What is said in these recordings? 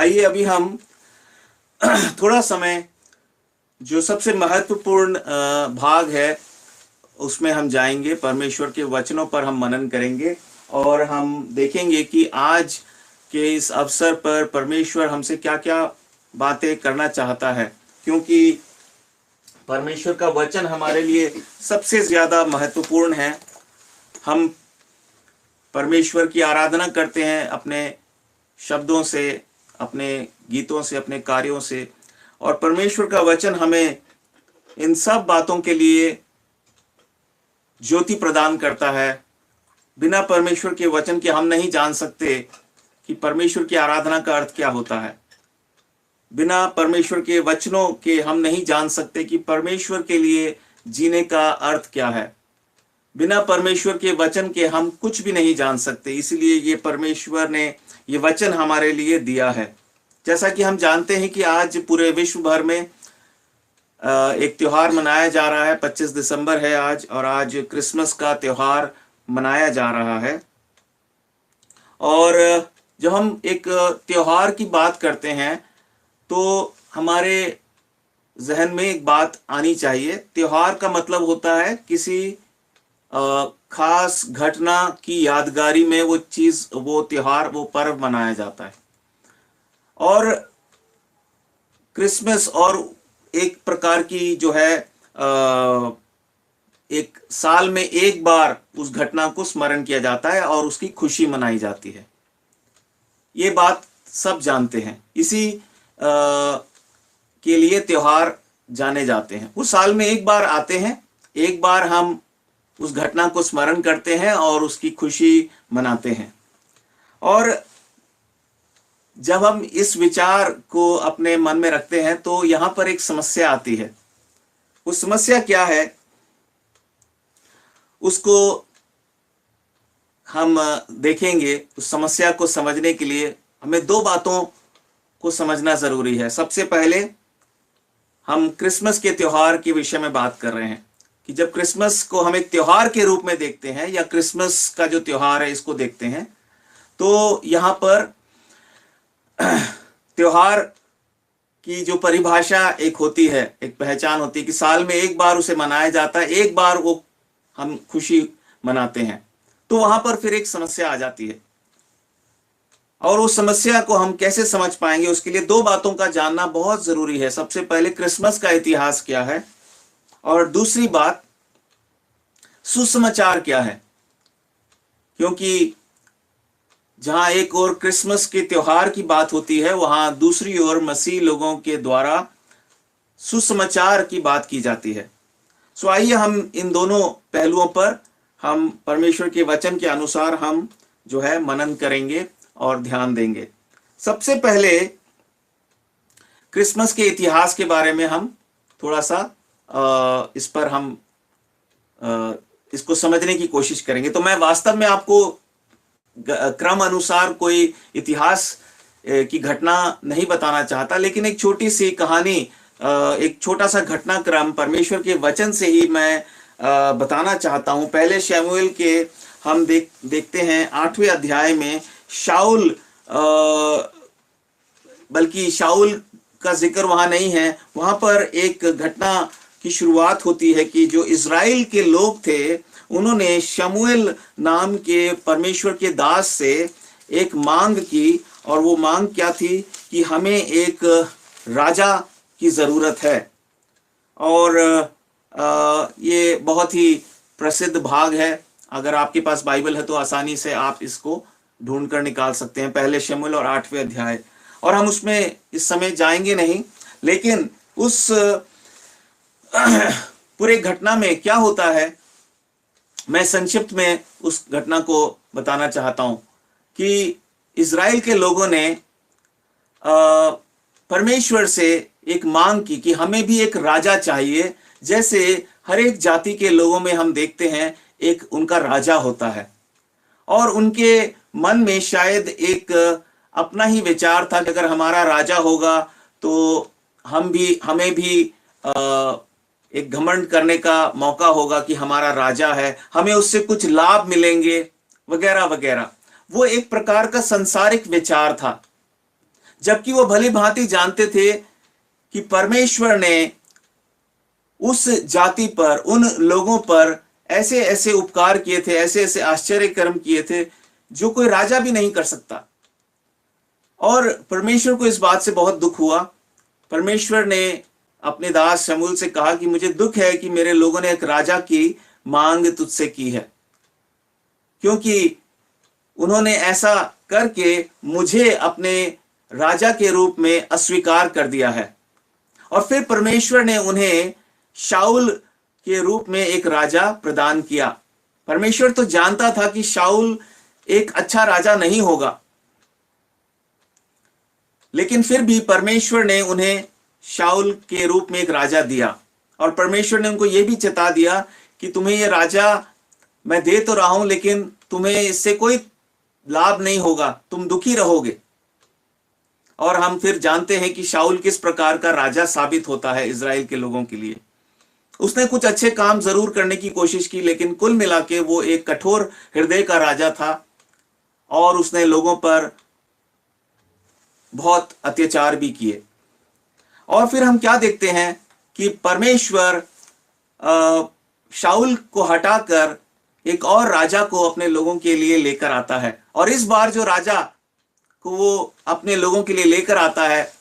आइए अभी हम थोड़ा समय जो सबसे महत्वपूर्ण भाग है उसमें हम जाएंगे। परमेश्वर के वचनों पर हम मनन करेंगे और हम देखेंगे कि आज के इस अवसर पर परमेश्वर हमसे क्या क्या बातें करना चाहता है, क्योंकि परमेश्वर का वचन हमारे लिए सबसे ज्यादा महत्वपूर्ण है। हम परमेश्वर की आराधना करते हैं अपने शब्दों से, अपने गीतों से, अपने कार्यों से, और परमेश्वर का वचन हमें इन सब बातों के लिए ज्योति प्रदान करता है। बिना परमेश्वर के वचन के हम नहीं जान सकते कि परमेश्वर की आराधना का अर्थ क्या होता है। बिना परमेश्वर के वचनों के हम नहीं जान सकते कि परमेश्वर के लिए जीने का अर्थ क्या है। बिना परमेश्वर के वचन के हम कुछ भी नहीं जान सकते। इसलिए ये परमेश्वर ने ये वचन हमारे लिए दिया है। जैसा कि हम जानते हैं कि आज पूरे विश्व भर में एक त्योहार मनाया जा रहा है। 25 दिसंबर है आज, और आज क्रिसमस का त्योहार मनाया जा रहा है। और जब हम एक त्योहार की बात करते हैं तो हमारे जहन में एक बात आनी चाहिए। त्योहार का मतलब होता है किसी खास घटना की यादगारी में वो चीज, वो त्योहार, वो पर्व मनाया जाता है। और क्रिसमस और एक प्रकार की जो है एक साल में एक बार उस घटना को स्मरण किया जाता है और उसकी खुशी मनाई जाती है। ये बात सब जानते हैं। इसी के लिए त्योहार जाने जाते हैं। वो साल में एक बार आते हैं, एक बार हम उस घटना को स्मरण करते हैं और उसकी खुशी मनाते हैं। और जब हम इस विचार को अपने मन में रखते हैं तो यहां पर एक समस्या आती है। वो समस्या क्या है, उसको हम देखेंगे। उस समस्या को समझने के लिए हमें दो बातों को समझना जरूरी है। सबसे पहले हम क्रिसमस के त्योहार के विषय में बात कर रहे हैं कि जब क्रिसमस को हम एक त्योहार के रूप में देखते हैं, या क्रिसमस का जो त्योहार है इसको देखते हैं, तो यहां पर त्योहार की जो परिभाषा एक होती है, एक पहचान होती है कि साल में एक बार उसे मनाया जाता है, एक बार वो हम खुशी मनाते हैं। तो वहां पर फिर एक समस्या आ जाती है, और उस समस्या को हम कैसे समझ पाएंगे, उसके लिए दो बातों का जानना बहुत जरूरी है। सबसे पहले क्रिसमस का इतिहास क्या है, और दूसरी बात सुसमाचार क्या है। क्योंकि जहां एक ओर क्रिसमस के त्योहार की बात होती है, वहां दूसरी ओर मसीह लोगों के द्वारा सुसमाचार की बात की जाती है। सो आइए हम इन दोनों पहलुओं पर हम परमेश्वर के वचन के अनुसार हम जो है मनन करेंगे और ध्यान देंगे। सबसे पहले क्रिसमस के इतिहास के बारे में हम थोड़ा सा इस पर हम इसको समझने की कोशिश करेंगे। तो मैं वास्तव में आपको क्रम अनुसार कोई इतिहास की घटना नहीं बताना चाहता, लेकिन एक छोटी सी कहानी, एक छोटा सा घटनाक्रम परमेश्वर के वचन से ही मैं बताना चाहता हूं। पहले शमूएल के हम देखते हैं 8वें अध्याय में शाऊल, बल्कि शाऊल का जिक्र वहां नहीं है। वहां पर एक घटना की शुरुआत होती है कि जो इज़राइल के लोग थे, उन्होंने शमूएल नाम के परमेश्वर के दास से एक मांग की, और वो मांग क्या थी कि हमें एक राजा की जरूरत है। और ये बहुत ही प्रसिद्ध भाग है। अगर आपके पास बाइबल है तो आसानी से आप इसको ढूंढ कर निकाल सकते हैं, पहले शमूएल और 8वें अध्याय। और हम उसमें इस समय जाएंगे नहीं, लेकिन उस पूरे घटना में क्या होता है, मैं संक्षिप्त में उस घटना को बताना चाहता हूं कि इज़राइल के लोगों ने परमेश्वर से एक मांग की कि हमें भी एक राजा चाहिए। जैसे हर एक जाति के लोगों में हम देखते हैं एक उनका राजा होता है, और उनके मन में शायद एक अपना ही विचार था कि अगर हमारा राजा होगा तो हमें भी एक घमंड करने का मौका होगा कि हमारा राजा है, हमें उससे कुछ लाभ मिलेंगे, वगैरह वगैरह। वो एक प्रकार का संसारिक विचार था। जबकि वो भली भांति जानते थे कि परमेश्वर ने उस जाति पर, उन लोगों पर ऐसे ऐसे उपकार किए थे, ऐसे ऐसे आश्चर्य कर्म किए थे जो कोई राजा भी नहीं कर सकता। और परमेश्वर को इस बात से बहुत दुख हुआ। परमेश्वर ने अपने दास शमूएल से कहा कि मुझे दुख है कि मेरे लोगों ने एक राजा की मांग तुझसे की है, क्योंकि उन्होंने ऐसा करके मुझे अपने राजा के रूप में अस्वीकार कर दिया है। और फिर परमेश्वर ने उन्हें शाऊल के रूप में एक राजा प्रदान किया। परमेश्वर तो जानता था कि शाऊल एक अच्छा राजा नहीं होगा, लेकिन फिर भी परमेश्वर ने उन्हें शाऊल के रूप में एक राजा दिया। और परमेश्वर ने उनको यह भी चेता दिया कि तुम्हें यह राजा मैं दे तो रहा हूं, लेकिन तुम्हें इससे कोई लाभ नहीं होगा, तुम दुखी रहोगे। और हम फिर जानते हैं कि शाऊल किस प्रकार का राजा साबित होता है इजराइल के लोगों के लिए। उसने कुछ अच्छे काम जरूर करने की कोशिश की, लेकिन कुल मिला के वो एक कठोर हृदय का राजा था और उसने लोगों पर बहुत अत्याचार भी किए। और फिर हम क्या देखते हैं कि परमेश्वर शाऊल को हटाकर एक और राजा को अपने लोगों के लिए लेकर आता है। और इस बार जो राजा को वो अपने लोगों के लिए लेकर आता है,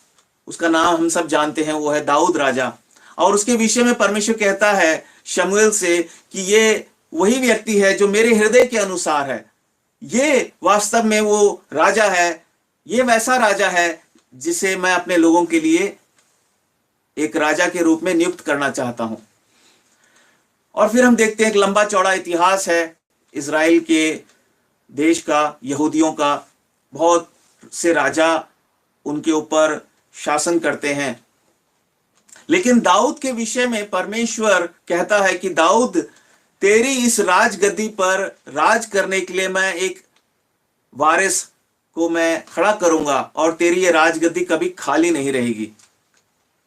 उसका नाम हम सब जानते हैं, वो है दाऊद राजा। और उसके विषय में परमेश्वर कहता है शमूएल से कि ये वही व्यक्ति है जो मेरे हृदय के अनुसार है। ये वास्तव में वो राजा है, ये वैसा राजा है जिसे मैं अपने लोगों के लिए एक राजा के रूप में नियुक्त करना चाहता हूं। और फिर हम देखते हैं एक लंबा चौड़ा इतिहास है इजराइल के देश का, यहूदियों का। बहुत से राजा उनके ऊपर शासन करते हैं, लेकिन दाऊद के विषय में परमेश्वर कहता है कि दाऊद, तेरी इस राजगद्दी पर राज करने के लिए मैं एक वारिस को मैं खड़ा करूंगा और तेरी ये राजगद्दी कभी खाली नहीं रहेगी,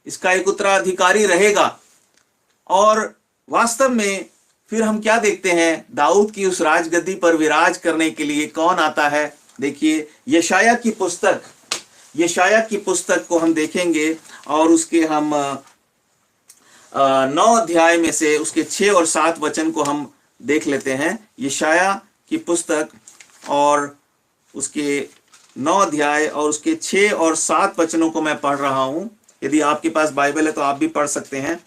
इसका एक उत्तराधिकारी रहेगा। और वास्तव में फिर हम क्या देखते हैं, दाऊद की उस राजगद्दी पर विराज करने के लिए कौन आता है। देखिए यशायाह की पुस्तक को हम देखेंगे और उसके हम 9 अध्याय में से उसके 6 और 7 वचन को हम देख लेते हैं। यशायाह की पुस्तक और उसके 9 अध्याय और उसके 6 और 7 वचनों को मैं पढ़ रहा हूं। यदि आपके पास बाइबल है तो आप भी पढ़ सकते हैं।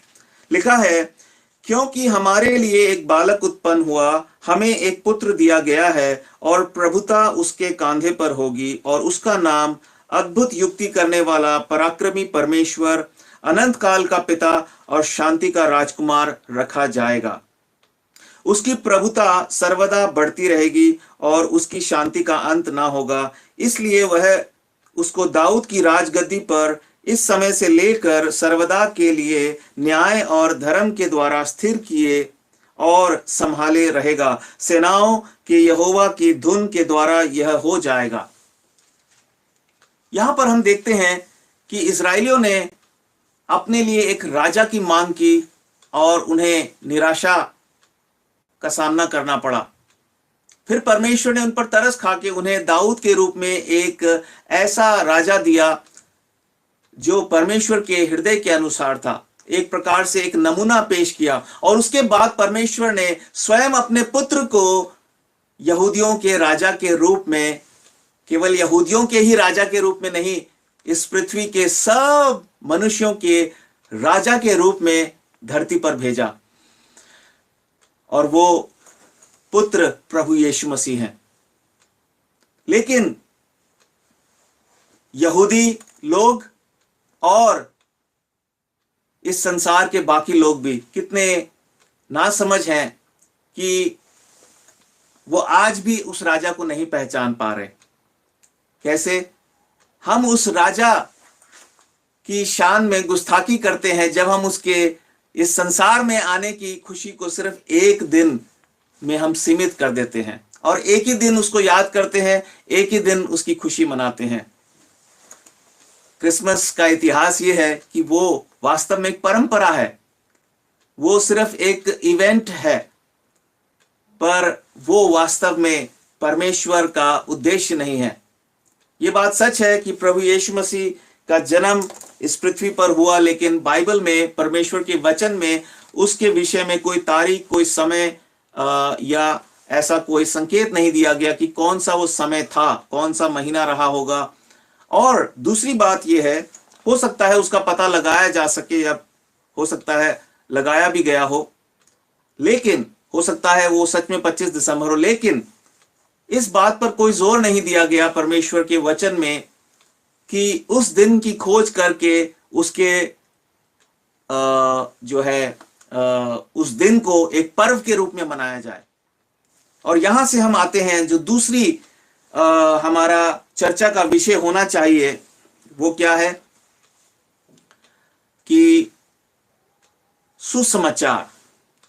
लिखा है, क्योंकि हमारे लिए एक बालक उत्पन्न हुआ, हमें एक पुत्र दिया गया है और प्रभुता उसके कांधे पर होगी और उसका नाम अद्भुत युक्ति करने वाला, पराक्रमी परमेश्वर, अनंत काल का पिता और शांति का राजकुमार रखा जाएगा। उसकी प्रभुता सर्वदा बढ़ती रहेगी और उसकी शांति का अंत ना होगा। इसलिए वह उसको दाऊद की राजगद्दी पर इस समय से लेकर सर्वदा के लिए न्याय और धर्म के द्वारा स्थिर किए और संभाले रहेगा। सेनाओं के यहोवा की धुन के द्वारा यह हो जाएगा। यहां पर हम देखते हैं कि इजरायलियों ने अपने लिए एक राजा की मांग की और उन्हें निराशा का सामना करना पड़ा। फिर परमेश्वर ने उन पर तरस खा के उन्हें दाऊद के रूप में एक ऐसा राजा दिया जो परमेश्वर के हृदय के अनुसार था। एक प्रकार से एक नमूना पेश किया। और उसके बाद परमेश्वर ने स्वयं अपने पुत्र को यहूदियों के राजा के रूप में, केवल यहूदियों के ही राजा के रूप में नहीं, इस पृथ्वी के सब मनुष्यों के राजा के रूप में धरती पर भेजा। और वो पुत्र प्रभु यीशु मसीह हैं। लेकिन यहूदी लोग और इस संसार के बाकी लोग भी कितने नासमझ हैं कि वो आज भी उस राजा को नहीं पहचान पा रहे। कैसे हम उस राजा की शान में गुस्ताखी करते हैं जब हम उसके इस संसार में आने की खुशी को सिर्फ एक दिन में हम सीमित कर देते हैं और एक ही दिन उसको याद करते हैं, एक ही दिन उसकी खुशी मनाते हैं। क्रिसमस का इतिहास यह है कि वो वास्तव में एक परंपरा है, वो सिर्फ एक इवेंट है, पर वो वास्तव में परमेश्वर का उद्देश्य नहीं है। ये बात सच है कि प्रभु यीशु मसीह का जन्म इस पृथ्वी पर हुआ, लेकिन बाइबल में, परमेश्वर के वचन में उसके विषय में कोई तारीख, कोई समय या ऐसा कोई संकेत नहीं दिया गया कि कौन सा वो समय था, कौन सा महीना रहा होगा। और दूसरी बात यह है, हो सकता है उसका पता लगाया जा सके, या हो सकता है लगाया भी गया हो, लेकिन हो सकता है वो सच में 25 दिसंबर हो, लेकिन इस बात पर कोई जोर नहीं दिया गया परमेश्वर के वचन में कि उस दिन की खोज करके उसके जो है उस दिन को एक पर्व के रूप में मनाया जाए। और यहां से हम आते हैं जो दूसरी हमारा चर्चा का विषय होना चाहिए, वो क्या है कि सुसमाचार।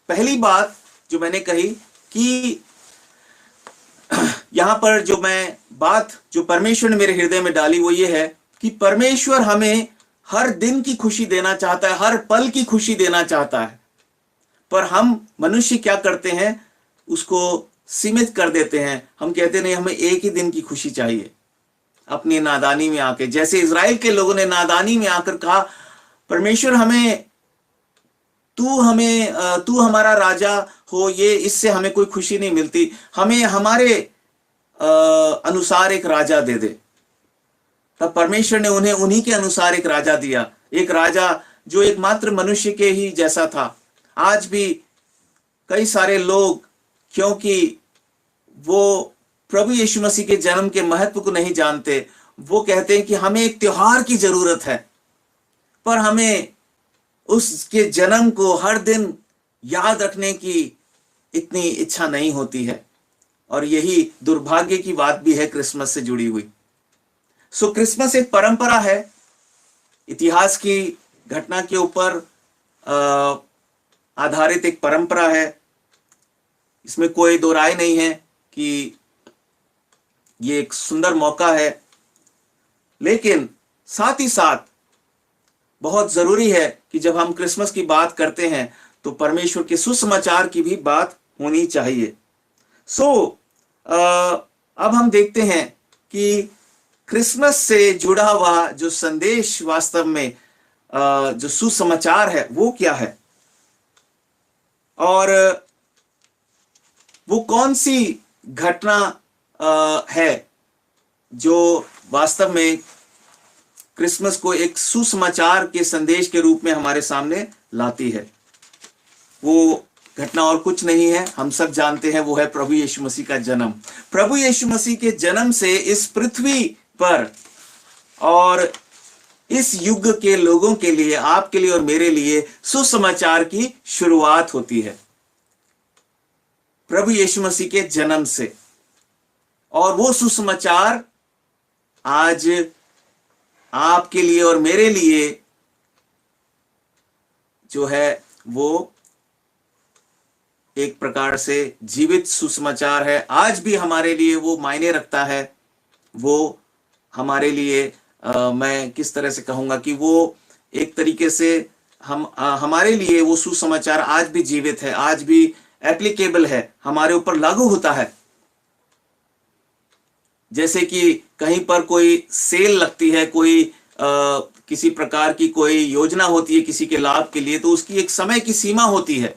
पहली बात जो मैंने कही कि यहां पर जो परमेश्वर ने मेरे हृदय में डाली वो ये है कि परमेश्वर हमें हर दिन की खुशी देना चाहता है, हर पल की खुशी देना चाहता है, पर हम मनुष्य क्या करते हैं, उसको सीमित कर देते हैं। हम कहते नहीं, हमें एक ही दिन की खुशी चाहिए। अपनी नादानी में आके, जैसे इजराइल के लोगों ने नादानी में आकर कहा, परमेश्वर तू हमारा राजा हो, ये इससे हमें कोई खुशी नहीं मिलती, हमें हमारे अनुसार एक राजा दे दे। तब परमेश्वर ने उन्हें उन्हीं के अनुसार एक राजा दिया, एक राजा जो एकमात्र मनुष्य के ही जैसा था। आज भी कई सारे लोग, क्योंकि वो प्रभु यीशु मसीह के जन्म के महत्व को नहीं जानते, वो कहते हैं कि हमें एक त्योहार की जरूरत है, पर हमें उसके जन्म को हर दिन याद रखने की इतनी इच्छा नहीं होती है। और यही दुर्भाग्य की बात भी है क्रिसमस से जुड़ी हुई। सो क्रिसमस एक परंपरा है, इतिहास की घटना के ऊपर आधारित एक परंपरा है। इसमें कोई दो राय नहीं है कि ये एक सुंदर मौका है, लेकिन साथ ही साथ बहुत जरूरी है कि जब हम क्रिसमस की बात करते हैं तो परमेश्वर के सुसमाचार की भी बात होनी चाहिए। अब हम देखते हैं कि क्रिसमस से जुड़ा हुआ जो संदेश वास्तव में जो सुसमाचार है वो क्या है, और वो कौन सी घटना है जो वास्तव में क्रिसमस को एक सुसमाचार के संदेश के रूप में हमारे सामने लाती है। वो घटना और कुछ नहीं है, हम सब जानते हैं, वो है प्रभु यीशु मसीह का जन्म। प्रभु यीशु मसीह के जन्म से इस पृथ्वी पर और इस युग के लोगों के लिए, आपके लिए और मेरे लिए सुसमाचार की शुरुआत होती है प्रभु यीशु मसीह के जन्म से। और वो सुसमाचार आज आपके लिए और मेरे लिए जो है वो एक प्रकार से जीवित सुसमाचार है। आज भी हमारे लिए वो मायने रखता है। वो हमारे लिए मैं किस तरह से कहूंगा कि वो एक तरीके से हमारे लिए वो सुसमाचार आज भी जीवित है, आज भी एप्लीकेबल है, हमारे ऊपर लागू होता है। जैसे कि कहीं पर कोई सेल लगती है, कोई किसी प्रकार की कोई योजना होती है किसी के लाभ के लिए, तो उसकी एक समय की सीमा होती है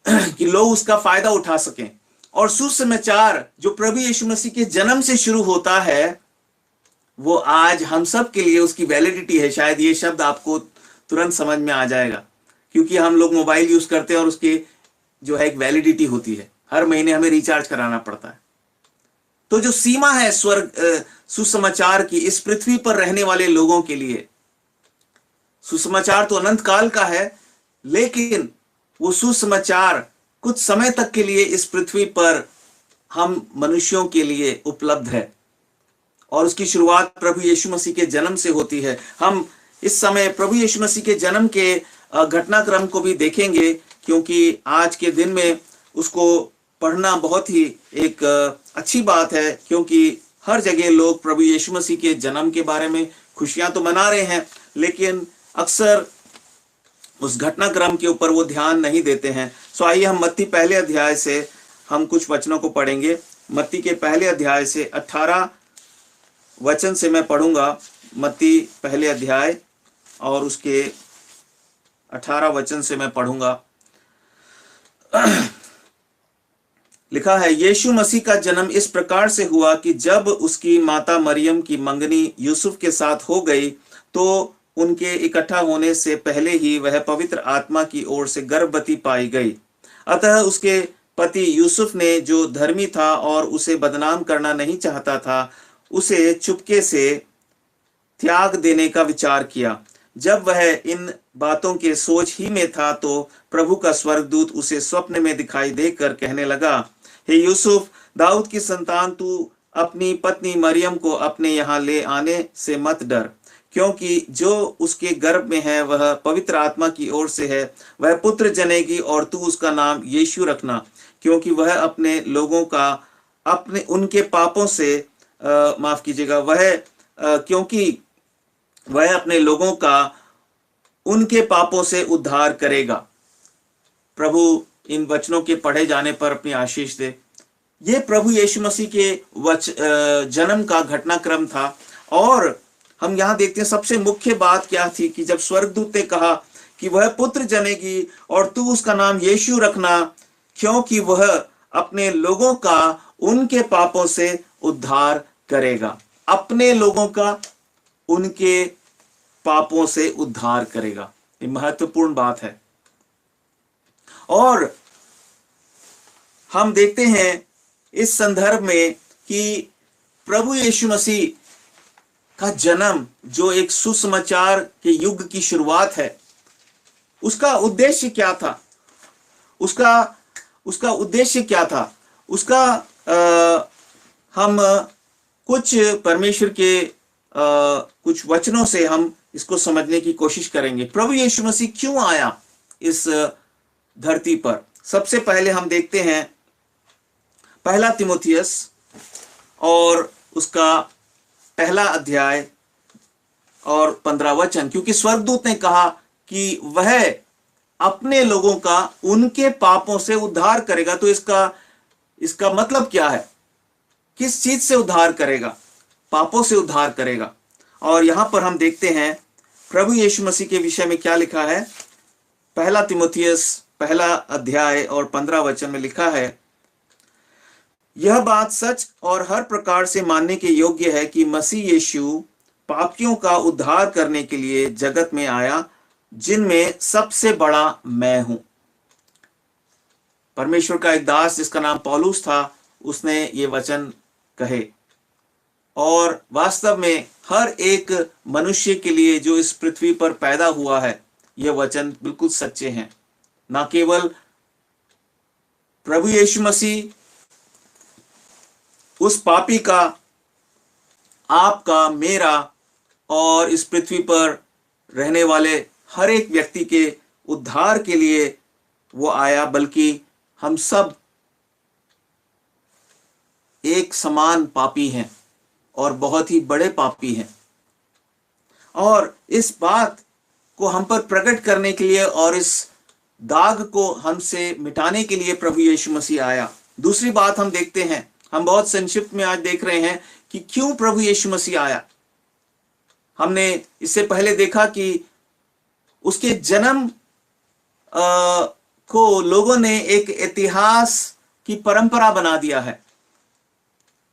कि लोग उसका फायदा उठा सकें। और सुसमाचार जो प्रभु यीशु मसीह के जन्म से शुरू होता है, वो आज हम सब के लिए उसकी वैलिडिटी है। शायद ये शब्द आपको तुरंत समझ में आ जाएगा, क्योंकि हम लोग मोबाइल यूज करते हैं और उसकी जो है एक वैलिडिटी होती है, हर महीने हमें रिचार्ज कराना पड़ता है। तो जो सीमा है स्वर्ग सुसमाचार की इस पृथ्वी पर रहने वाले लोगों के लिए, सुसमाचार तो अनंत काल का है, लेकिन वो सुसमाचार कुछ समय तक के लिए इस पृथ्वी पर हम मनुष्यों के लिए उपलब्ध है। और उसकी शुरुआत प्रभु यीशु मसीह के जन्म से होती है। हम इस समय प्रभु यीशु मसीह के जन्म के घटनाक्रम को भी देखेंगे, क्योंकि आज के दिन में उसको पढ़ना बहुत ही एक अच्छी बात है, क्योंकि हर जगह लोग प्रभु यीशु मसीह के जन्म के बारे में खुशियां तो मना रहे हैं, लेकिन अक्सर उस घटनाक्रम के ऊपर वो ध्यान नहीं देते हैं। सो आइए हम मत्ती पहले अध्याय से हम कुछ वचनों को पढ़ेंगे। मत्ती के पहले अध्याय से 18 वचन से मैं पढ़ूंगा। मत्ती पहले अध्याय और उसके 18 वचन से मैं पढ़ूंगा। लिखा है, यीशु मसीह का जन्म इस प्रकार से हुआ कि जब उसकी माता मरियम की मंगनी यूसुफ के साथ हो गई तो उनके इकट्ठा होने से पहले ही वह पवित्र आत्मा की ओर से गर्भवती पाई गई। अतः उसके पति यूसुफ ने, जो धर्मी था और उसे बदनाम करना नहीं चाहता था, उसे चुपके से त्याग देने का विचार किया। जब वह इन बातों के सोच ही में था तो प्रभु का स्वर्गदूत उसे स्वप्न में दिखाई देकर कहने लगा, हे यूसुफ, दाऊद की संतान, तू अपनी पत्नी मरियम को अपने यहाँ ले आने से मत डर, क्योंकि जो उसके गर्भ में है वह पवित्र आत्मा की ओर से है। वह पुत्र जनेगी और तू उसका नाम यीशु रखना, क्योंकि वह अपने लोगों का अपने उनके पापों से माफ कीजिएगा क्योंकि वह अपने लोगों का उनके पापों से उद्धार करेगा। प्रभु इन वचनों के पढ़े जाने पर अपनी आशीष दे। ये प्रभु यीशु मसीह के जन्म का घटनाक्रम था। और हम यहाँ देखते हैं सबसे मुख्य बात क्या थी कि जब स्वर्गदूत ने कहा कि वह पुत्र जनेगी और तू उसका नाम यीशु रखना, क्योंकि वह अपने लोगों का उनके पापों से उद्धार करेगा। अपने लोगों का उनके पापों से उद्धार करेगा। ये महत्वपूर्ण बात है। और हम देखते हैं इस संदर्भ में कि प्रभु यीशु मसीह का जन्म, जो एक सुसमाचार के युग की शुरुआत है, उसका उद्देश्य क्या था? उसका उद्देश्य क्या था? हम कुछ परमेश्वर के कुछ वचनों से हम इसको समझने की कोशिश करेंगे। प्रभु यीशु मसीह क्यों आया इस धरती पर? सबसे पहले हम देखते हैं पहला तीमुथियुस और उसका पहला अध्याय और 15 वचन, क्योंकि स्वर्गदूत ने कहा कि वह अपने लोगों का उनके पापों से उद्धार करेगा। तो इसका मतलब क्या है? किस चीज से उद्धार करेगा? पापों से उद्धार करेगा। और यहां पर हम देखते हैं प्रभु यीशु मसीह के विषय में क्या लिखा है। पहला तीमुथियुस पहला अध्याय और 15 वचन में लिखा है, यह बात सच और हर प्रकार से मानने के योग्य है कि मसीह यीशु पापियों का उद्धार करने के लिए जगत में आया, जिनमें सबसे बड़ा मैं हूं। परमेश्वर का एक दास जिसका नाम पौलुस था, उसने ये वचन कहे। और वास्तव में हर एक मनुष्य के लिए जो इस पृथ्वी पर पैदा हुआ है, ये वचन बिल्कुल सच्चे हैं। ना केवल प्रभु यीशु मसीह उस पापी का, आपका, मेरा और इस पृथ्वी पर रहने वाले हर एक व्यक्ति के उद्धार के लिए वो आया, बल्कि हम सब एक समान पापी हैं और बहुत ही बड़े पापी हैं। और इस बात को हम पर प्रकट करने के लिए और इस दाग को हमसे मिटाने के लिए प्रभु यीशु मसीह आया। दूसरी बात हम देखते हैं, हम बहुत संक्षिप्त में आज देख रहे हैं कि क्यों प्रभु यीशु मसीह आया। हमने इससे पहले देखा कि उसके जन्म को लोगों ने एक इतिहास की परंपरा बना दिया है,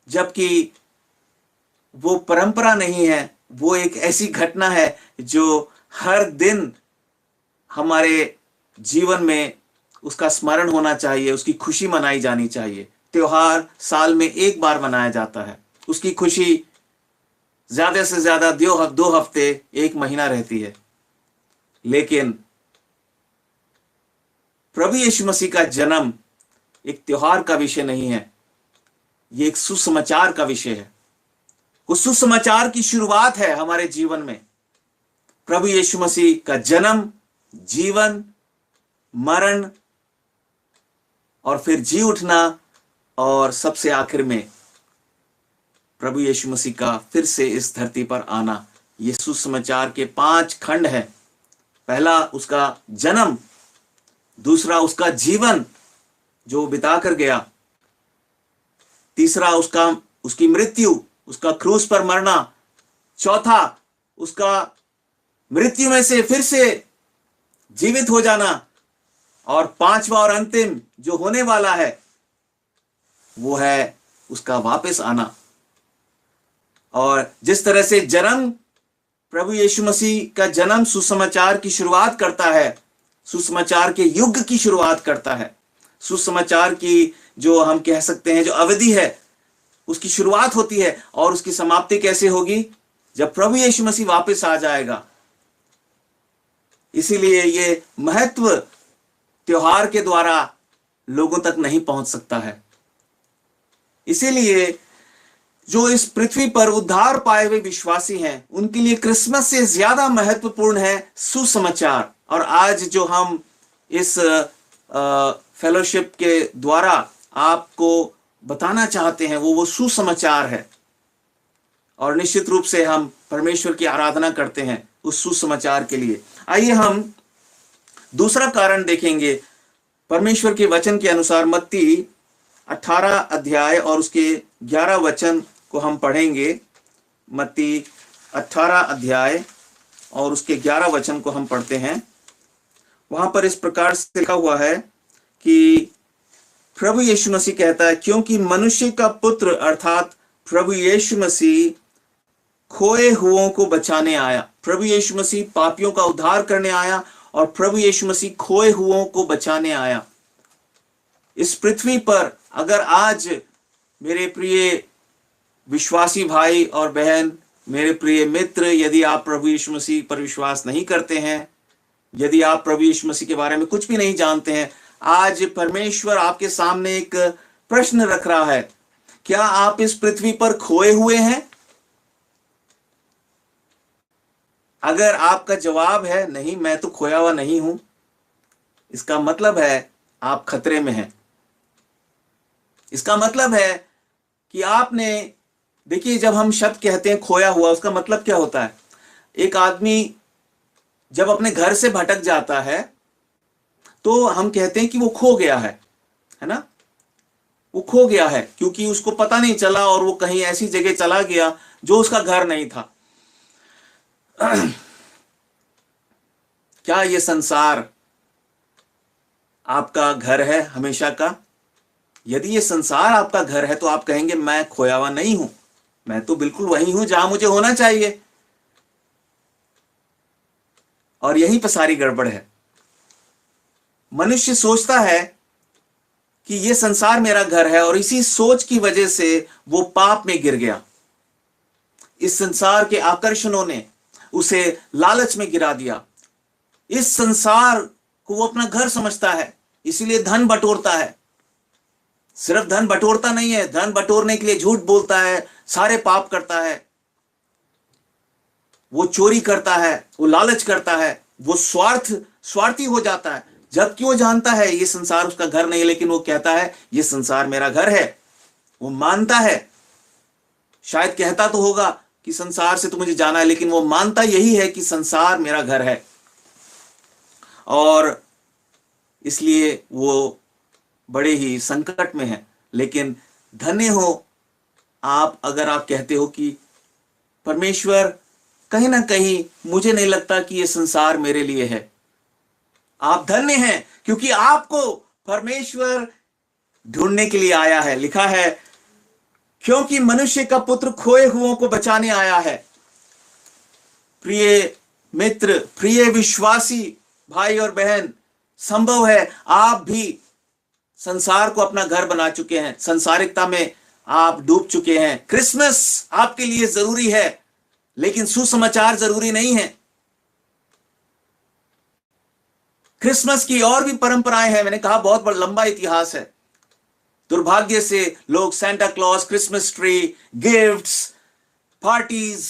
जबकि वो परंपरा नहीं है, वो एक ऐसी घटना है जो हर दिन हमारे जीवन में उसका स्मरण होना चाहिए, उसकी खुशी मनाई जानी चाहिए। त्योहार साल में एक बार मनाया जाता है, उसकी खुशी ज्यादा से ज्यादा 2 हफ्ते, 1 महीना रहती है। लेकिन प्रभु यीशु मसीह का जन्म एक त्योहार का विषय नहीं है, ये एक सुसमाचार का विषय है। उस सुसमाचार की शुरुआत है हमारे जीवन में। प्रभु यीशु मसीह का जन्म, जीवन, मरण और फिर जी उठना, और सबसे आखिर में प्रभु यीशु मसीह का फिर से इस धरती पर आना। ये सुसमाचार के 5 खंड हैं। पहला उसका जन्म, दूसरा उसका जीवन जो बिता कर गया, तीसरा उसकी मृत्यु, उसका क्रूस पर मरना, चौथा उसका मृत्यु में से फिर से जीवित हो जाना, और पांचवा और अंतिम जो होने वाला है वो है उसका वापस आना। और जिस तरह से जन्म, प्रभु यीशु मसीह का जन्म सुसमाचार की शुरुआत करता है, सुसमाचार के युग की शुरुआत करता है, सुसमाचार की जो हम कह सकते हैं जो अवधि है उसकी शुरुआत होती है, और उसकी समाप्ति कैसे होगी? जब प्रभु यीशु मसीह वापस आ जाएगा। इसीलिए ये महत्व त्योहार के द्वारा लोगों तक नहीं पहुंच सकता है। इसीलिए जो इस पृथ्वी पर उद्धार पाए हुए विश्वासी हैं उनके लिए क्रिसमस से ज्यादा महत्वपूर्ण है सुसमाचार। और आज जो हम इस फेलोशिप के द्वारा आपको बताना चाहते हैं वो सुसमाचार है, और निश्चित रूप से हम परमेश्वर की आराधना करते हैं उस सुसमाचार के लिए। आइए हम दूसरा कारण देखेंगे। परमेश्वर के वचन के अनुसार मत्ती 18 अध्याय और उसके 11 वचन को हम पढ़ेंगे। मत्ती 18 अध्याय और उसके 11 वचन को हम पढ़ते हैं। वहां पर इस प्रकार से लिखा हुआ है कि प्रभु यीशु मसीह कहता है, क्योंकि मनुष्य का पुत्र अर्थात प्रभु यीशु मसीह खोए हुओं को बचाने आया। प्रभु यीशु मसीह पापियों का उद्धार करने आया, और प्रभु यीशु मसीह खोए हुओं को बचाने आया। इस पृथ्वी पर अगर आज मेरे प्रिय विश्वासी भाई और बहन, मेरे प्रिय मित्र, यदि आप प्रभु यीशु मसीह पर विश्वास नहीं करते हैं, यदि आप प्रभु यीशु मसीह के बारे में कुछ भी नहीं जानते हैं, आज परमेश्वर आपके सामने एक प्रश्न रख रहा है, क्या आप इस पृथ्वी पर खोए हुए हैं? अगर आपका जवाब है नहीं, मैं तो खोया हुआ नहीं हूं, इसका मतलब है आप खतरे में हैं। इसका मतलब है कि आपने, देखिए जब हम शब्द कहते हैं खोया हुआ, उसका मतलब क्या होता है? एक आदमी जब अपने घर से भटक जाता है तो हम कहते हैं कि वो खो गया है ना? वो खो गया है क्योंकि उसको पता नहीं चला और वो कहीं ऐसी जगह चला गया जो उसका घर नहीं था। क्या ये संसार आपका घर है हमेशा का? यदि ये संसार आपका घर है तो आप कहेंगे मैं खोया हुआ नहीं हूं, मैं तो बिल्कुल वही हूं जहां मुझे होना चाहिए। और यहीं पर सारी गड़बड़ है। मनुष्य सोचता है कि ये संसार मेरा घर है, और इसी सोच की वजह से वो पाप में गिर गया। इस संसार के आकर्षणों ने उसे लालच में गिरा दिया। इस संसार को वो अपना घर समझता है, इसीलिए धन बटोरता है। सिर्फ धन बटोरता नहीं है, धन बटोरने के लिए झूठ बोलता है, सारे पाप करता है, वो चोरी करता है, वो लालच करता है, वो स्वार्थी हो जाता है, जबकि वो जानता है ये संसार उसका घर नहीं है, लेकिन वो कहता है ये संसार मेरा घर है। वो मानता है, शायद कहता तो होगा कि संसार से तो मुझे जाना है, लेकिन वो मानता यही है कि संसार मेरा घर है। और इसलिए वो बड़े ही संकट में है। लेकिन धन्य हो आप अगर आप कहते हो कि परमेश्वर कहीं ना कहीं मुझे नहीं लगता कि ये संसार मेरे लिए है। आप धन्य हैं क्योंकि आपको परमेश्वर ढूंढने के लिए आया है। लिखा है क्योंकि मनुष्य का पुत्र खोए हुओं को बचाने आया है। प्रिय मित्र, प्रिय विश्वासी भाई और बहन, संभव है आप भी संसार को अपना घर बना चुके हैं, संसारिकता में आप डूब चुके हैं। क्रिसमस आपके लिए जरूरी है, लेकिन सुसमाचार जरूरी नहीं है। क्रिसमस की और भी परंपराएं हैं। मैंने कहा बहुत बड़ा लंबा इतिहास है। दुर्भाग्य से लोग Santa Claus, Christmas tree, gifts, parties,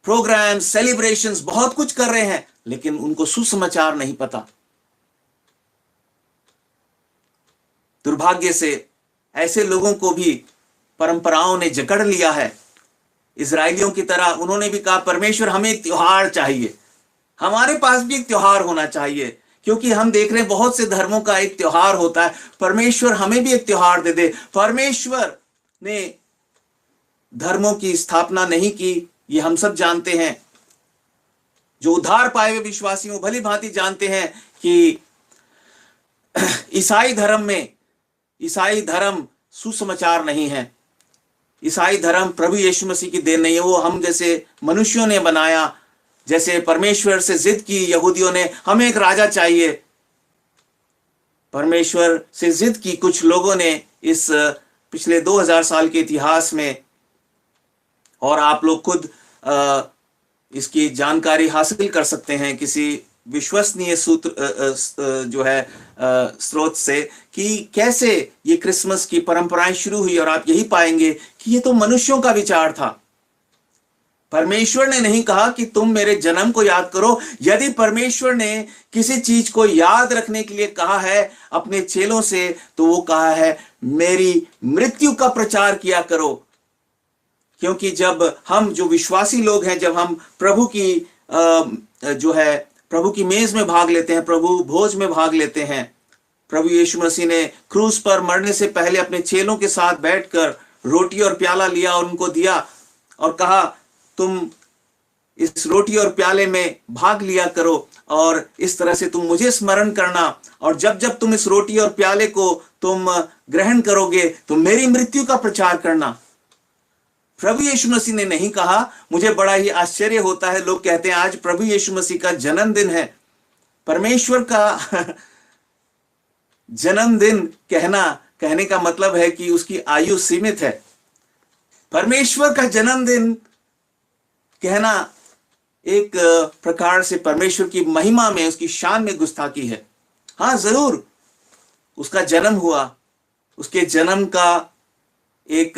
programs, celebrations बहुत कुछ कर रहे हैं, लेकिन उनको सुसमाचार नहीं पता। दुर्भाग्य से ऐसे लोगों को भी परंपराओं ने जकड़ लिया है। इजरायलियों की तरह उन्होंने भी कहा परमेश्वर हमें एक त्योहार चाहिए, हमारे पास भी एक त्योहार होना चाहिए, क्योंकि हम देख रहे हैं बहुत से धर्मों का एक त्योहार होता है। परमेश्वर हमें भी एक त्योहार दे दे। परमेश्वर ने धर्मों की स्थापना नहीं की, ये हम सब जानते हैं। जो उद्धार पाए हुए विश्वासी वो भली भांति जानते हैं कि ईसाई धर्म सुसमाचार नहीं है। ईसाई धर्म प्रभु यीशु मसीह की देन नहीं है। वो हम जैसे मनुष्यों ने बनाया, जैसे परमेश्वर से जिद की यहूदियों ने, हमें एक राजा चाहिए। परमेश्वर से जिद की कुछ लोगों ने इस पिछले 2000 साल के इतिहास में, और आप लोग खुद इसकी जानकारी हासिल कर सकते हैं किसी विश्वसनीय सूत्र जो है स्रोत से, कि कैसे ये क्रिसमस की परंपराएं शुरू हुई। और आप यही पाएंगे कि ये तो मनुष्यों का विचार था। परमेश्वर ने नहीं कहा कि तुम मेरे जन्म को याद करो। यदि परमेश्वर ने किसी चीज को याद रखने के लिए कहा है अपने चेलों से, तो वो कहा है मेरी मृत्यु का प्रचार किया करो। क्योंकि जब हम जो विश्वासी लोग हैं, जब हम प्रभु की जो है प्रभु की मेज में भाग लेते हैं, प्रभु भोज में भाग लेते हैं, प्रभु यीशु मसीह ने क्रूस पर मरने से पहले अपने चेलों के साथ बैठकर रोटी और प्याला लिया और उनको दिया और कहा तुम इस रोटी और प्याले में भाग लिया करो और इस तरह से तुम मुझे स्मरण करना। और जब जब तुम इस रोटी और प्याले को तुम ग्रहण करोगे तो मेरी मृत्यु का प्रचार करना। प्रभु यीशु मसीह ने नहीं कहा। मुझे बड़ा ही आश्चर्य होता है, लोग कहते हैं आज प्रभु यीशु मसीह का जन्मदिन है। परमेश्वर का जन्मदिन कहने का मतलब है कि उसकी आयु सीमित है। परमेश्वर का जन्मदिन कहना एक प्रकार से परमेश्वर की महिमा में, उसकी शान में गुस्ताखी है। हाँ, जरूर उसका जन्म हुआ, उसके जन्म का एक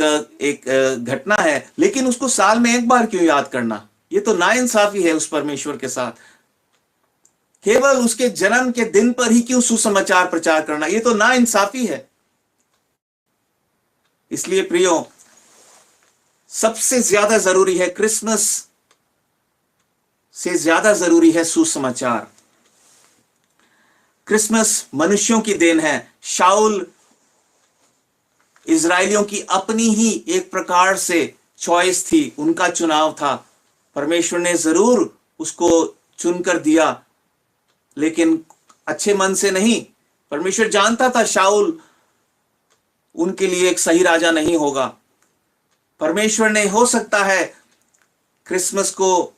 घटना है, लेकिन उसको साल में एक बार क्यों याद करना? ये तो नाइंसाफी है उस परमेश्वर के साथ। केवल उसके जन्म के दिन पर ही क्यों सुसमाचार प्रचार करना? ये तो नाइंसाफी है। इसलिए प्रियो, सबसे ज्यादा जरूरी है, क्रिसमस से ज्यादा जरूरी है सुसमाचार। क्रिसमस मनुष्यों की देन है। शाऊल इजरायलियों की अपनी ही एक प्रकार से चॉइस थी, उनका चुनाव था। परमेश्वर ने जरूर उसको चुनकर दिया, लेकिन अच्छे मन से नहीं। परमेश्वर जानता था शाऊल उनके लिए एक सही राजा नहीं होगा। परमेश्वर ने हो सकता है क्रिसमस को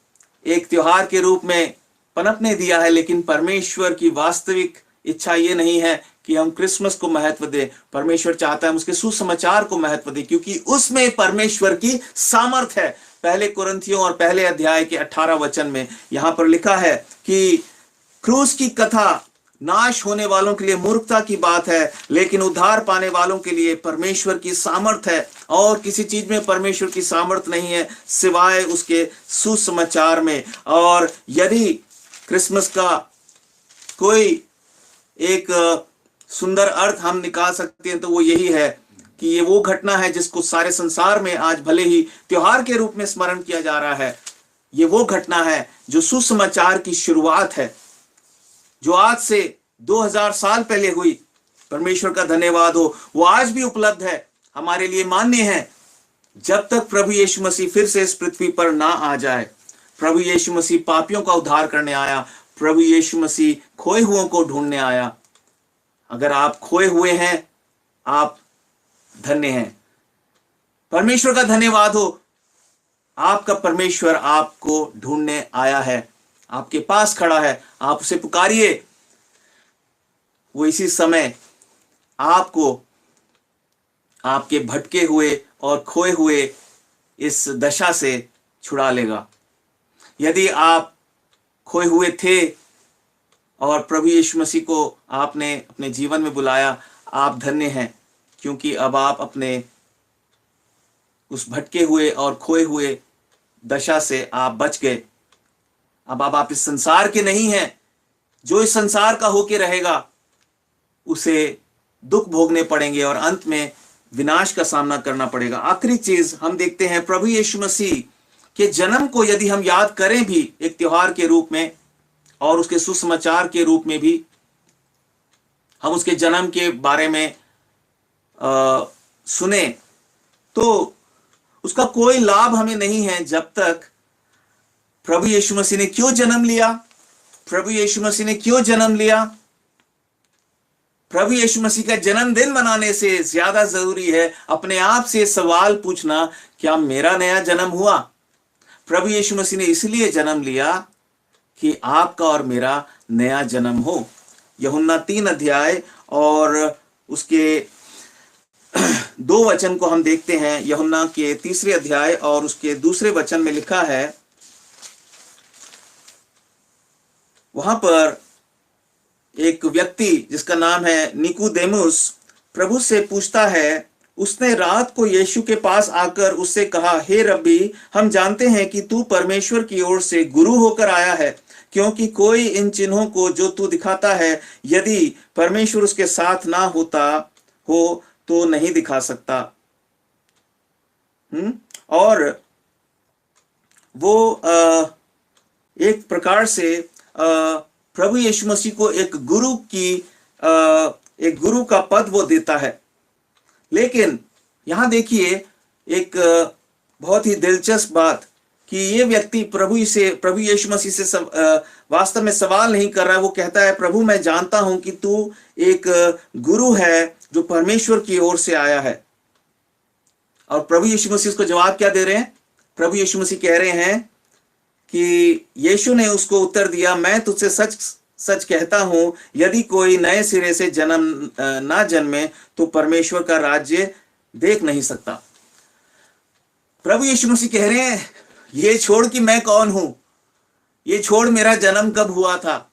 एक त्योहार के रूप में पनपने दिया है, लेकिन परमेश्वर की वास्तविक इच्छा ये नहीं है कि हम क्रिसमस को महत्व दें। परमेश्वर चाहता है हम उसके सुसमाचार को महत्व दें, क्योंकि उसमें परमेश्वर की सामर्थ है। पहले कुरिन्थियों और पहले अध्याय के 18 वचन में यहां पर लिखा है कि क्रूस की कथा नाश होने वालों के लिए मूर्खता की बात है, लेकिन उद्धार पाने वालों के लिए परमेश्वर की सामर्थ है। और किसी चीज में परमेश्वर की सामर्थ नहीं है सिवाय उसके सुसमाचार में। और यदि क्रिसमस का कोई एक सुंदर अर्थ हम निकाल सकते हैं तो वो यही है कि ये वो घटना है जिसको सारे संसार में आज भले ही त्योहार के रूप में स्मरण किया जा रहा है। ये वो घटना है जो सुसमाचार की शुरुआत है, जो आज से 2000 साल पहले हुई। परमेश्वर का धन्यवाद हो, वो आज भी उपलब्ध है, हमारे लिए मान्य है। जब तक प्रभु यीशु मसीह फिर से इस पृथ्वी पर ना आ जाए। प्रभु यीशु मसीह पापियों का उद्धार करने आया। प्रभु यीशु मसीह खोए हुओं को ढूंढने आया। अगर आप खोए हुए हैं, आप धन्य हैं। परमेश्वर का धन्यवाद हो, आपका परमेश्वर आपको ढूंढने आया है, आपके पास खड़ा है। आप उसे पुकारिए, वो इसी समय आपको आपके भटके हुए और खोए हुए इस दशा से छुड़ा लेगा। यदि आप खोए हुए थे और प्रभु यीशु मसीह को आपने अपने जीवन में बुलाया, आप धन्य हैं, क्योंकि अब आप अपने उस भटके हुए और खोए हुए दशा से आप बच गए। अब आप इस संसार के नहीं हैं। जो इस संसार का होके रहेगा उसे दुख भोगने पड़ेंगे और अंत में विनाश का सामना करना पड़ेगा। आखिरी चीज हम देखते हैं, प्रभु यीशु मसीह के जन्म को यदि हम याद करें भी एक त्योहार के रूप में और उसके सुसमाचार के रूप में भी, हम उसके जन्म के बारे में सुने, तो उसका कोई लाभ हमें नहीं है जब तक प्रभु यीशु मसीह ने क्यों जन्म लिया, प्रभु यीशु मसीह ने क्यों जन्म लिया। प्रभु यीशु मसीह का जन्मदिन मनाने से ज्यादा जरूरी है अपने आप से सवाल पूछना, क्या मेरा नया जन्म हुआ। प्रभु यीशु मसीह ने इसलिए जन्म लिया कि आपका और मेरा नया जन्म हो। यूहन्ना 3 अध्याय और उसके 2 वचन को हम देखते हैं। यूहन्ना के 3 अध्याय और उसके 2 वचन में लिखा है, वहां पर एक व्यक्ति जिसका नाम है निकोदेमुस प्रभु से पूछता है, उसने रात को यीशु के पास आकर उससे कहा, हे रब्बी, हम जानते हैं कि तू परमेश्वर की ओर से गुरु होकर आया है, क्योंकि कोई इन चिन्हों को जो तू दिखाता है यदि परमेश्वर उसके साथ ना होता हो तो नहीं दिखा सकता। और वो एक प्रकार से प्रभु यीशु मसीह को एक गुरु का पद वो देता है। लेकिन यहां देखिए एक बहुत ही दिलचस्प बात कि ये व्यक्ति प्रभु यीशु मसीह से वास्तव में सवाल नहीं कर रहा है। वो कहता है, प्रभु मैं जानता हूं कि तू एक गुरु है जो परमेश्वर की ओर से आया है। और प्रभु यीशु मसीह उसको जवाब क्या दे रहे हैं? प्रभु यीशु मसीह कह रहे हैं कि यीशु ने उसको उत्तर दिया, मैं तुझसे सच सच कहता हूं, यदि कोई नए सिरे से जन्म ना जन्मे तो परमेश्वर का राज्य देख नहीं सकता। प्रभु यीशु मसीह कह रहे हैं, ये छोड़ कि मैं कौन हूं, ये छोड़ मेरा जन्म कब हुआ था,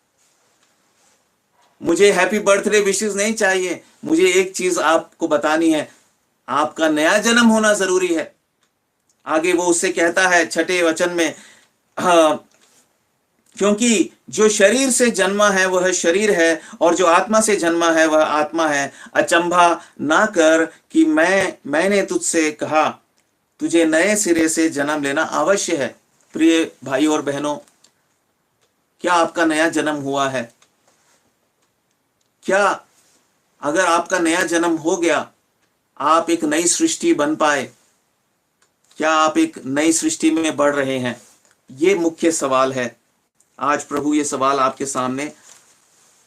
मुझे हैप्पी बर्थडे विशेस नहीं चाहिए। मुझे एक चीज आपको बतानी है, आपका नया जन्म होना जरूरी है। आगे वो उससे कहता है 6 वचन में, क्योंकि जो शरीर से जन्मा है वह शरीर है और जो आत्मा से जन्मा है वह आत्मा है। अचंभा ना कर कि मैंने तुझसे कहा, तुझे नए सिरे से जन्म लेना अवश्य है। प्रिय भाई और बहनों, क्या आपका नया जन्म हुआ है? क्या अगर आपका नया जन्म हो गया, आप एक नई सृष्टि बन पाए? क्या आप एक नई सृष्टि में बढ़ रहे हैं? ये मुख्य सवाल है। आज प्रभु ये सवाल आपके सामने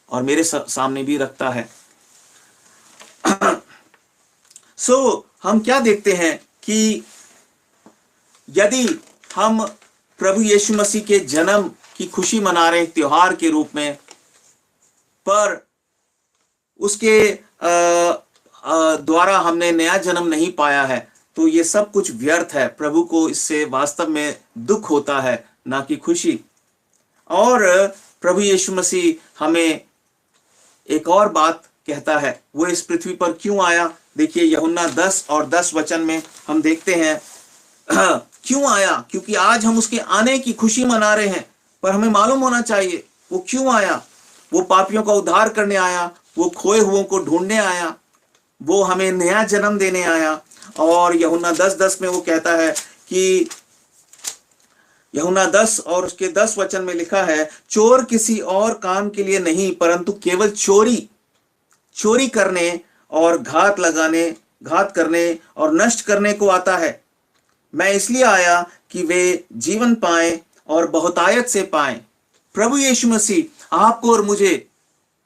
और मेरे सामने भी रखता है। हम क्या देखते हैं कि यदि हम प्रभु यीशु मसीह के जन्म की खुशी मना रहे हैं त्योहार के रूप में, पर उसके द्वारा हमने नया जन्म नहीं पाया है, तो ये सब कुछ व्यर्थ है। प्रभु को इससे वास्तव में दुख होता है, ना कि खुशी। और प्रभु यीशु मसीह हमें एक और बात कहता है, वो इस पृथ्वी पर क्यों आया। देखिए यूहन्ना 10 और 10 वचन में हम देखते हैं क्यों आया, क्योंकि आज हम उसके आने की खुशी मना रहे हैं, पर हमें मालूम होना चाहिए वो क्यों आया। वो पापियों का उद्धार करने आया, वो खोए हुओं को ढूंढने आया, वो हमें नया जन्म देने आया। और यूहन्ना 10:10 में वो कहता है कि यूहन्ना 10 और उसके 10 वचन में लिखा है, चोर किसी और काम के लिए नहीं परंतु केवल चोरी करने और घात करने और नष्ट करने को आता है। मैं इसलिए आया कि वे जीवन पाएं और बहुतायत से पाएं। प्रभु यीशु मसीह आपको और मुझे,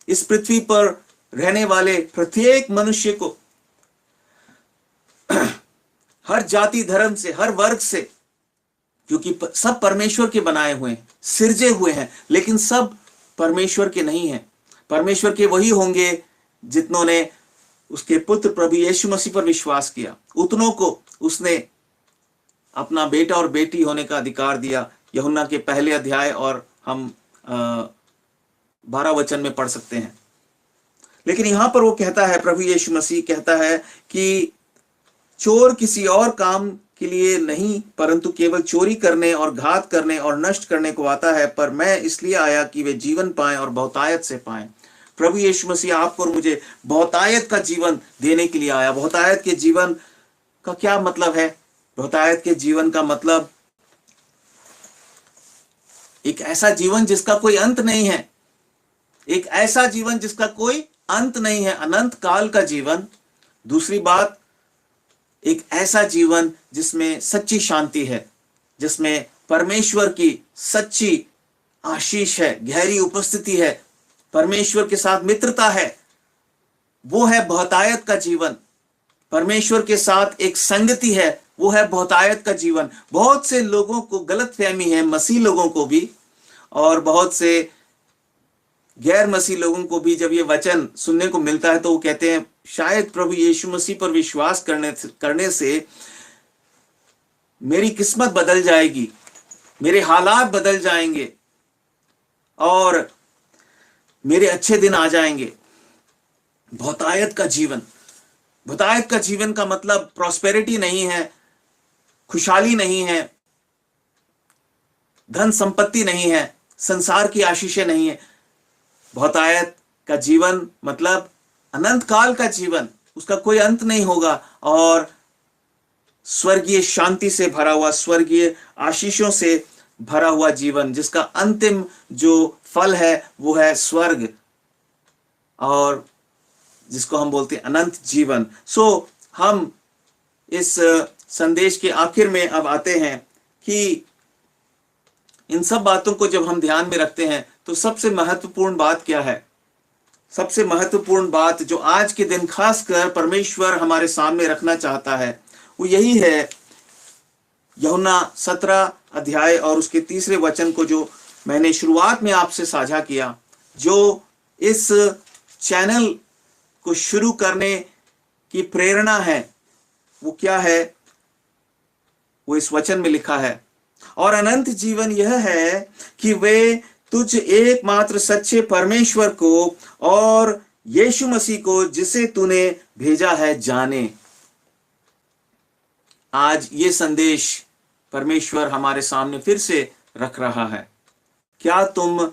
इस पृथ्वी पर रहने वाले प्रत्येक मनुष्य को, हर जाति धर्म से, हर वर्ग से, क्योंकि सब परमेश्वर के बनाए हुए हैं, सिरजे हुए हैं, लेकिन सब परमेश्वर के नहीं हैं। परमेश्वर के वही होंगे जितनों ने उसके पुत्र प्रभु यीशु मसीह पर विश्वास किया, उतनों को उसने अपना बेटा और बेटी होने का अधिकार दिया। यूहन्ना के 1 अध्याय और हम 12 वचन में पढ़ सकते हैं। लेकिन यहां पर वो कहता है, प्रभु यीशु मसीह कहता है कि चोर किसी और काम के लिए नहीं परंतु केवल चोरी करने और घात करने और नष्ट करने को आता है, पर मैं इसलिए आया कि वे जीवन पाएं और बहुतायत से पाएं। प्रभु यीशु मसीह आपको और मुझे बहुतायत का जीवन देने के लिए आया। बहुतायत के जीवन का क्या मतलब है? बहुतायत के जीवन का मतलब एक ऐसा जीवन जिसका कोई अंत नहीं है, एक ऐसा जीवन जिसका कोई अंत नहीं है, अनंत काल का जीवन। दूसरी बात, एक ऐसा जीवन जिसमें सच्ची शांति है, जिसमें परमेश्वर की सच्ची आशीष है, गहरी उपस्थिति है, परमेश्वर के साथ मित्रता है, वो है बहुतायत का जीवन। परमेश्वर के साथ एक संगति है, वो है बहुतायत का जीवन। बहुत से लोगों को गलतफहमी है, मसीह लोगों को भी और बहुत से गैर मसीह लोगों को भी, जब ये वचन सुनने को मिलता है तो वो कहते हैं शायद प्रभु यीशु मसीह पर विश्वास करने से मेरी किस्मत बदल जाएगी, मेरे हालात बदल जाएंगे और मेरे अच्छे दिन आ जाएंगे। बहुतायत का जीवन, बहुतायत का जीवन का मतलब प्रॉस्पेरिटी नहीं है, खुशहाली नहीं है, धन संपत्ति नहीं है, संसार की आशीषें नहीं है। बहुतायत का जीवन मतलब अनंत काल का जीवन, उसका कोई अंत नहीं होगा और स्वर्गीय शांति से भरा हुआ, स्वर्गीय आशीषों से भरा हुआ जीवन, जिसका अंतिम जो फल है वो है स्वर्ग और जिसको हम बोलते हैं अनंत जीवन। सो हम इस संदेश के आखिर में अब आते हैं कि इन सब बातों को जब हम ध्यान में रखते हैं तो सबसे महत्वपूर्ण बात क्या है? सबसे महत्वपूर्ण बात जो आज के दिन खासकर परमेश्वर हमारे सामने रखना चाहता है वो यही है, यूहन्ना 17 अध्याय और उसके 3 वचन को जो मैंने शुरुआत में आपसे साझा किया, जो इस चैनल को शुरू करने की प्रेरणा है, वो क्या है? वो इस वचन में लिखा है, और अनंत जीवन यह है कि वे तुझ एकमात्र सच्चे परमेश्वर को और यीशु मसीह को जिसे तूने भेजा है जाने। आज ये संदेश परमेश्वर हमारे सामने फिर से रख रहा है। क्या तुम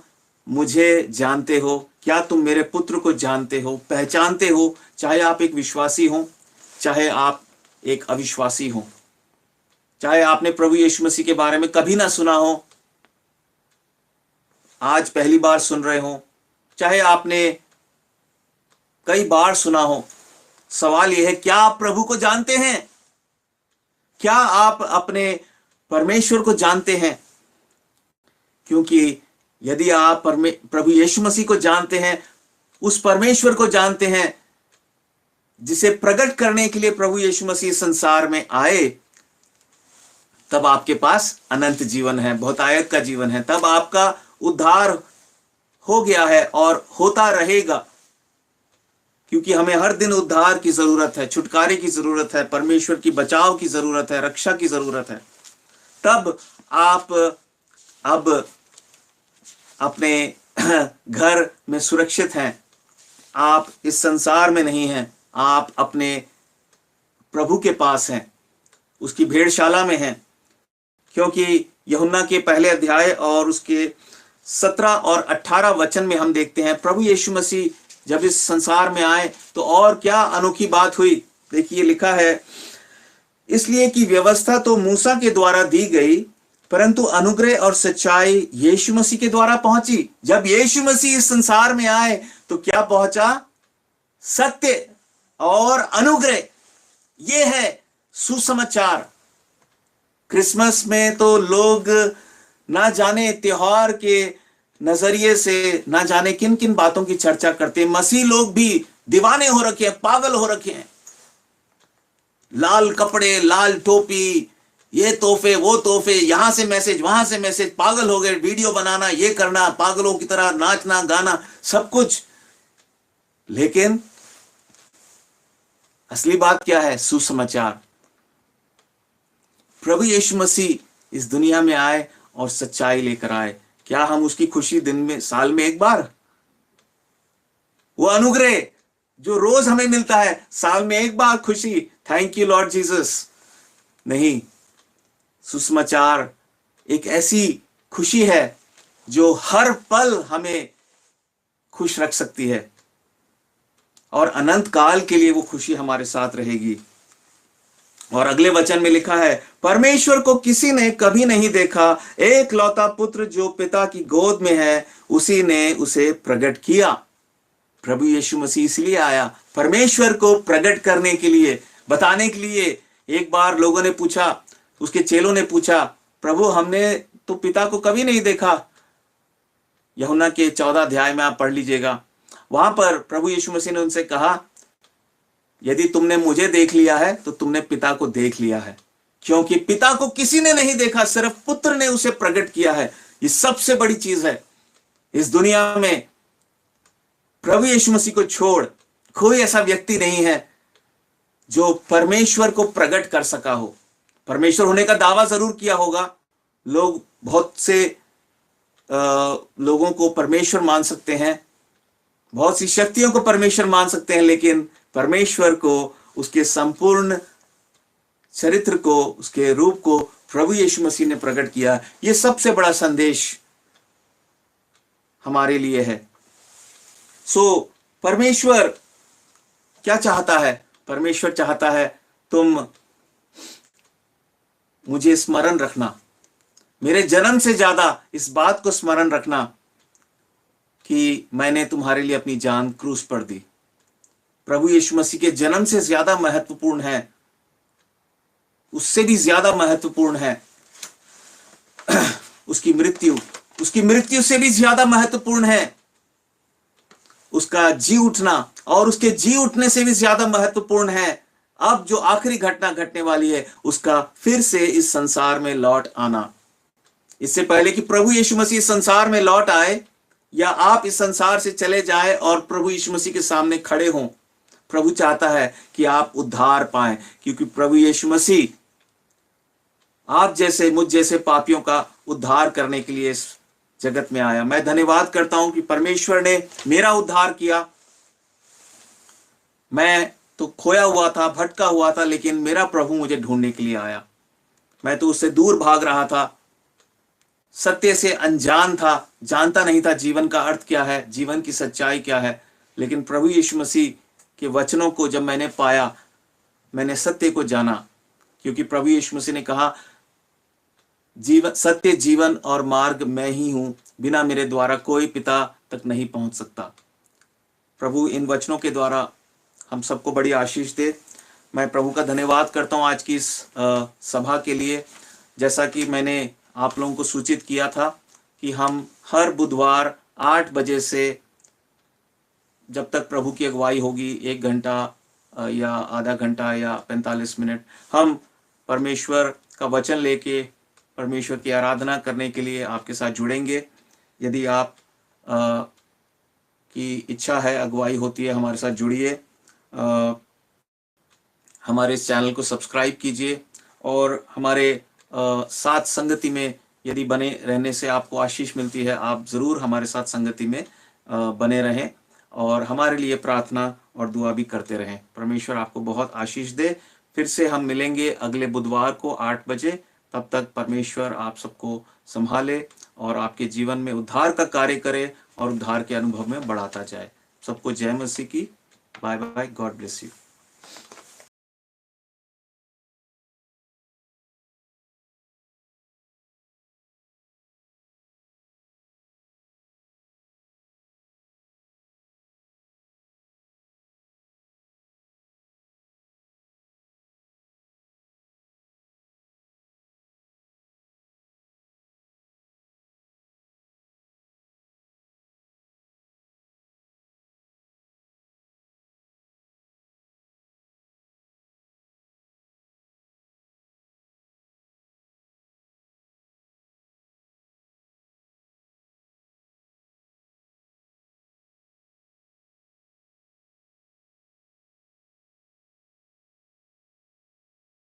मुझे जानते हो? क्या तुम मेरे पुत्र को जानते हो, पहचानते हो? चाहे आप एक विश्वासी हो, चाहे आप एक अविश्वासी हो, चाहे आपने प्रभु यीशु मसीह के बारे में कभी ना सुना हो, आज पहली बार सुन रहे हो, चाहे आपने कई बार सुना हो। सवाल यह है, क्या आप प्रभु को जानते हैं? क्या आप अपने परमेश्वर को जानते हैं? क्योंकि यदि आप प्रभु यीशु मसीह को जानते हैं, उस परमेश्वर को जानते हैं जिसे प्रकट करने के लिए प्रभु यीशु मसीह संसार में आए, तब आपके पास अनंत जीवन है, बहुतायत का जीवन है। तब आपका उद्धार हो गया है और होता रहेगा, क्योंकि हमें हर दिन उद्धार की जरूरत है, छुटकारे की जरूरत है, परमेश्वर की बचाव की जरूरत है, रक्षा की जरूरत है। तब आप अब अपने घर में सुरक्षित हैं, आप इस संसार में नहीं हैं, आप अपने प्रभु के पास हैं, उसकी भेड़शाला में हैं। क्योंकि यूहन्ना के पहले अध्याय और उसके 17 और 18 वचन में हम देखते हैं, प्रभु यीशु मसीह जब इस संसार में आए तो और क्या अनोखी बात हुई। देखिए लिखा है, इसलिए कि व्यवस्था तो मूसा के द्वारा दी गई, परंतु अनुग्रह और सच्चाई यीशु मसीह के द्वारा पहुंची। जब यीशु मसीह इस संसार में आए तो क्या पहुंचा? सत्य और अनुग्रह। ये है सुसमाचार। क्रिसमस में तो लोग ना जाने त्योहार के नजरिए से ना जाने किन किन बातों की चर्चा करते हैं। मसीह लोग भी दीवाने हो रखे हैं, पागल हो रखे हैं। लाल कपड़े, लाल टोपी, ये तोहफे, वो तोहफे, यहां से मैसेज, वहां से मैसेज, पागल हो गए। वीडियो बनाना, ये करना, पागलों की तरह नाचना, गाना, सब कुछ। लेकिन असली बात क्या है? सुसमाचार। प्रभु यीशु मसीह इस दुनिया में आए और सच्चाई लेकर आए। क्या हम उसकी खुशी दिन में, साल में एक बार? वो अनुग्रह जो रोज हमें मिलता है, साल में एक बार खुशी, थैंक यू लॉर्ड जीसस? नहीं। सुसमाचार एक ऐसी खुशी है जो हर पल हमें खुश रख सकती है और अनंत काल के लिए वो खुशी हमारे साथ रहेगी। और अगले वचन में लिखा है, परमेश्वर को किसी ने कभी नहीं देखा, एक लौता पुत्र जो पिता की गोद में है, उसी ने उसे प्रकट किया। प्रभु यीशु मसीह इसलिए आया, परमेश्वर को प्रकट करने के लिए, बताने के लिए, एक बार लोगों ने पूछा, उसके चेलों ने पूछा, प्रभु हमने तो पिता को कभी नहीं देखा। यूहन्ना के 14 अध्याय में आप पढ़ लीजिएगा। वहां पर प्रभु यीशु मसीह ने उनसे कहा, यदि तुमने मुझे देख लिया है तो तुमने पिता को देख लिया है, क्योंकि पिता को किसी ने नहीं देखा, सिर्फ पुत्र ने उसे प्रकट किया है। ये सबसे बड़ी चीज है। इस दुनिया में प्रभु यीशु मसीह को छोड़ कोई ऐसा व्यक्ति नहीं है जो परमेश्वर को प्रकट कर सका हो। परमेश्वर होने का दावा जरूर किया होगा, लोग बहुत से लोगों को परमेश्वर मान सकते हैं, बहुत सी शक्तियों को परमेश्वर मान सकते हैं, लेकिन परमेश्वर को, उसके संपूर्ण चरित्र को, उसके रूप को प्रभु यीशु मसीह ने प्रकट किया। यह सबसे बड़ा संदेश हमारे लिए है। परमेश्वर क्या चाहता है? परमेश्वर चाहता है तुम मुझे स्मरण रखना, मेरे जन्म से ज्यादा इस बात को स्मरण रखना कि मैंने तुम्हारे लिए अपनी जान क्रूस पर दी। प्रभु यीशु मसीह के जन्म से ज्यादा महत्वपूर्ण है, उससे भी ज्यादा महत्वपूर्ण है उसकी मृत्यु से भी ज्यादा महत्वपूर्ण है उसका जी उठना, और उसके जी उठने से भी ज्यादा महत्वपूर्ण है अब जो आखिरी घटना घटने वाली है, उसका फिर से इस संसार में लौट आना। इससे पहले कि प्रभु यीशु मसीह इस संसार में लौट आए या आप इस संसार से चले जाएं और प्रभु यीशु मसीह के सामने खड़े हों, प्रभु चाहता है कि आप उद्धार पाएं, क्योंकि प्रभु यीशु मसीह आप जैसे, मुझ जैसे पापियों का उद्धार करने के लिए इस जगत में आया। मैं धन्यवाद करता हूं कि परमेश्वर ने मेरा उद्धार किया। मैं तो खोया हुआ था, भटका हुआ था, लेकिन मेरा प्रभु मुझे ढूंढने के लिए आया। मैं तो उससे दूर भाग रहा था, सत्य से अनजान था, जानता नहीं था जीवन का अर्थ क्या है, जीवन की सच्चाई क्या है। लेकिन प्रभु यीशु मसीह के वचनों को जब मैंने पाया, मैंने सत्य को जाना, क्योंकि प्रभु यीशु मसीह ने कहा, जीवन, सत्य, जीवन और मार्ग मैं ही हूं, बिना मेरे द्वारा कोई पिता तक नहीं पहुंच सकता। प्रभु इन वचनों के द्वारा हम सबको बड़ी आशीष दे। मैं प्रभु का धन्यवाद करता हूं आज की इस सभा के लिए। जैसा कि मैंने आप लोगों को सूचित किया था कि हम हर बुधवार 8 बजे से जब तक प्रभु की अगुवाई होगी, 1 घंटा या आधा घंटा या 45 मिनट, हम परमेश्वर का वचन लेके परमेश्वर की आराधना करने के लिए आपके साथ जुड़ेंगे। यदि आप की इच्छा है, अगुवाई होती है, हमारे साथ जुड़िए, हमारे इस चैनल को सब्सक्राइब कीजिए और हमारे साथ संगति में यदि बने रहने से आपको आशीष मिलती है, आप ज़रूर हमारे साथ संगति में बने रहें और हमारे लिए प्रार्थना और दुआ भी करते रहें। परमेश्वर आपको बहुत आशीष दे। फिर से हम मिलेंगे अगले बुधवार को 8 बजे। तब तक परमेश्वर आप सबको संभाले और आपके जीवन में उद्धार का कार्य करे और उद्धार के अनुभव में बढ़ाता जाए। सबको जय मसीह की। Bye bye, God bless you.